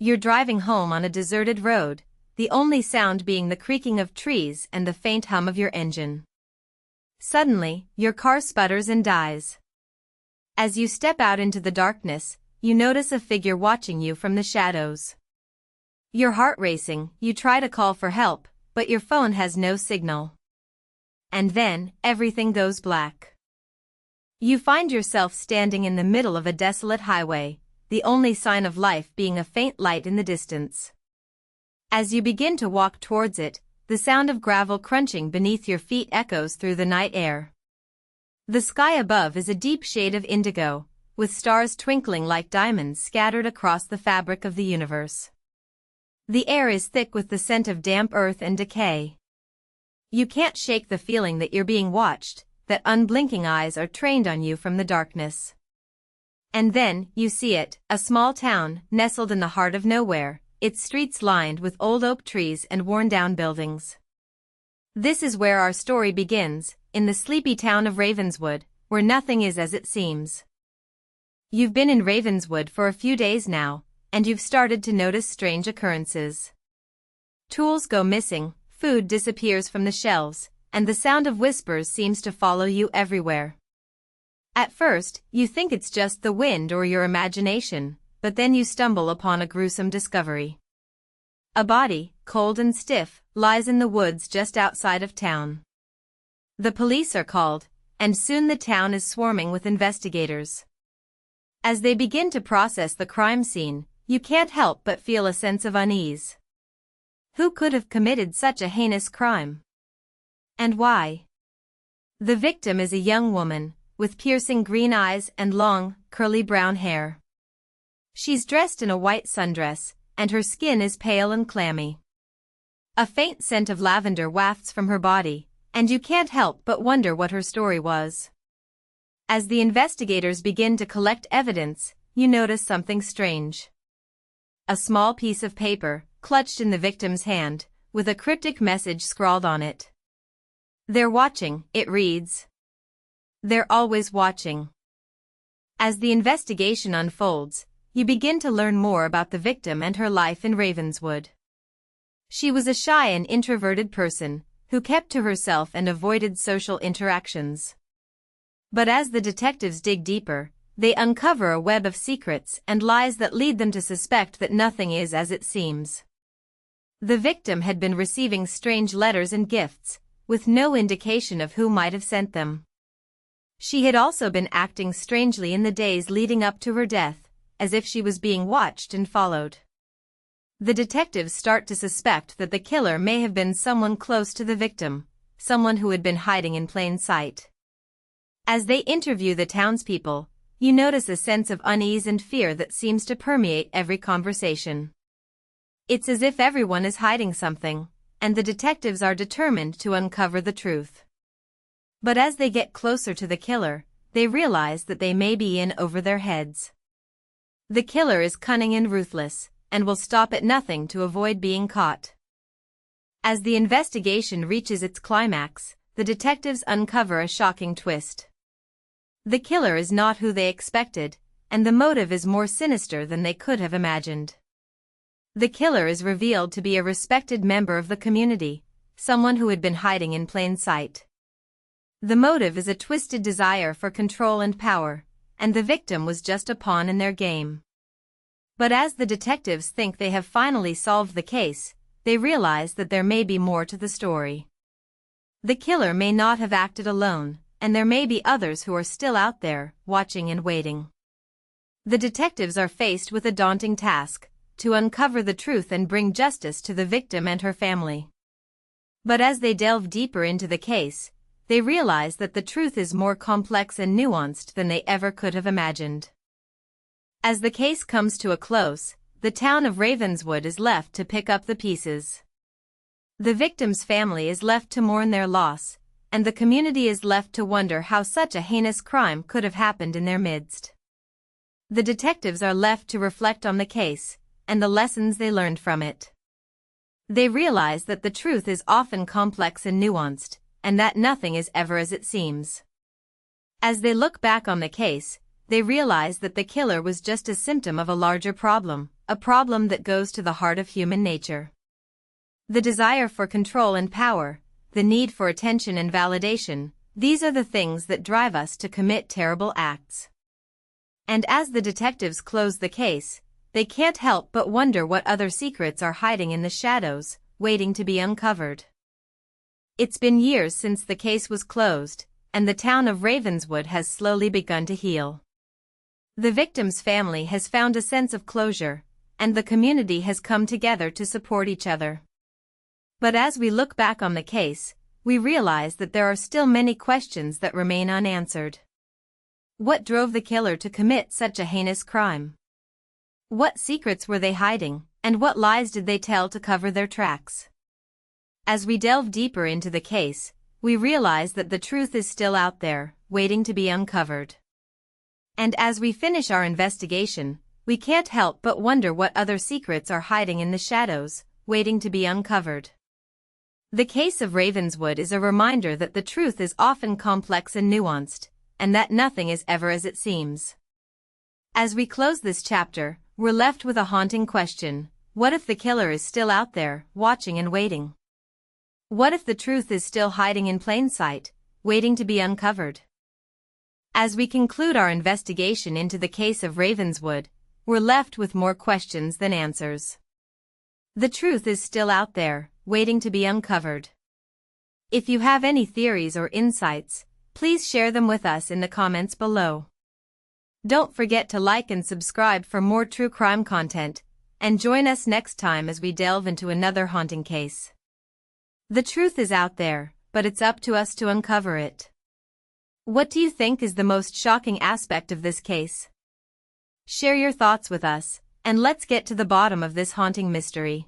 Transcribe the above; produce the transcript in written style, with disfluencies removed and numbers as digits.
You're driving home on a deserted road, the only sound being the creaking of trees and the faint hum of your engine. Suddenly, your car sputters and dies. As you step out into the darkness, you notice a figure watching you from the shadows. Your heart racing, you try to call for help, but your phone has no signal. And then, everything goes black. You find yourself standing in the middle of a desolate highway, the only sign of life being a faint light in the distance. As you begin to walk towards it, the sound of gravel crunching beneath your feet echoes through the night air. The sky above is a deep shade of indigo, with stars twinkling like diamonds scattered across the fabric of the universe. The air is thick with the scent of damp earth and decay. You can't shake the feeling that you're being watched, that unblinking eyes are trained on you from the darkness. And then, you see it, a small town, nestled in the heart of nowhere, its streets lined with old oak trees and worn-down buildings. This is where our story begins, in the sleepy town of Ravenswood, where nothing is as it seems. You've been in Ravenswood for a few days now, and you've started to notice strange occurrences. Tools go missing, food disappears from the shelves, and the sound of whispers seems to follow you everywhere. At first, you think it's just the wind or your imagination, but then you stumble upon a gruesome discovery. A body, cold and stiff, lies in the woods just outside of town. The police are called, and soon the town is swarming with investigators. As they begin to process the crime scene, you can't help but feel a sense of unease. Who could have committed such a heinous crime? And why? The victim is a young woman, with piercing green eyes and long, curly brown hair. She's dressed in a white sundress, and her skin is pale and clammy. A faint scent of lavender wafts from her body, and you can't help but wonder what her story was. As the investigators begin to collect evidence, you notice something strange. A small piece of paper, clutched in the victim's hand, with a cryptic message scrawled on it. "They're watching," it reads. "They're always watching." As the investigation unfolds, you begin to learn more about the victim and her life in Ravenswood. She was a shy and introverted person, who kept to herself and avoided social interactions. But as the detectives dig deeper, they uncover a web of secrets and lies that lead them to suspect that nothing is as it seems. The victim had been receiving strange letters and gifts, with no indication of who might have sent them. She had also been acting strangely in the days leading up to her death, as if she was being watched and followed. The detectives start to suspect that the killer may have been someone close to the victim, someone who had been hiding in plain sight. As they interview the townspeople, you notice a sense of unease and fear that seems to permeate every conversation. It's as if everyone is hiding something, and the detectives are determined to uncover the truth. But as they get closer to the killer, they realize that they may be in over their heads. The killer is cunning and ruthless, and will stop at nothing to avoid being caught. As the investigation reaches its climax, the detectives uncover a shocking twist. The killer is not who they expected, and the motive is more sinister than they could have imagined. The killer is revealed to be a respected member of the community, someone who had been hiding in plain sight. The motive is a twisted desire for control and power, and the victim was just a pawn in their game. But as the detectives think they have finally solved the case, they realize that there may be more to the story. The killer may not have acted alone, and there may be others who are still out there, watching and waiting. The detectives are faced with a daunting task, to uncover the truth and bring justice to the victim and her family. But as they delve deeper into the case, they realize that the truth is more complex and nuanced than they ever could have imagined. As the case comes to a close, the town of Ravenswood is left to pick up the pieces. The victim's family is left to mourn their loss, and the community is left to wonder how such a heinous crime could have happened in their midst. The detectives are left to reflect on the case, and the lessons they learned from it. They realize that the truth is often complex and nuanced, and that nothing is ever as it seems. As they look back on the case, they realize that the killer was just a symptom of a larger problem, a problem that goes to the heart of human nature. The desire for control and power, the need for attention and validation, these are the things that drive us to commit terrible acts. And as the detectives close the case, they can't help but wonder what other secrets are hiding in the shadows, waiting to be uncovered. It's been years since the case was closed, and the town of Ravenswood has slowly begun to heal. The victim's family has found a sense of closure, and the community has come together to support each other. But as we look back on the case, we realize that there are still many questions that remain unanswered. What drove the killer to commit such a heinous crime? What secrets were they hiding, and what lies did they tell to cover their tracks? As we delve deeper into the case, we realize that the truth is still out there, waiting to be uncovered. And as we finish our investigation, we can't help but wonder what other secrets are hiding in the shadows, waiting to be uncovered. The case of Ravenswood is a reminder that the truth is often complex and nuanced, and that nothing is ever as it seems. As we close this chapter, we're left with a haunting question: what if the killer is still out there, watching and waiting? What if the truth is still hiding in plain sight, waiting to be uncovered? As we conclude our investigation into the case of Ravenswood, we're left with more questions than answers. The truth is still out there, waiting to be uncovered. If you have any theories or insights, please share them with us in the comments below. Don't forget to like and subscribe for more true crime content, and join us next time as we delve into another haunting case. The truth is out there, but it's up to us to uncover it. What do you think is the most shocking aspect of this case? Share your thoughts with us, and let's get to the bottom of this haunting mystery.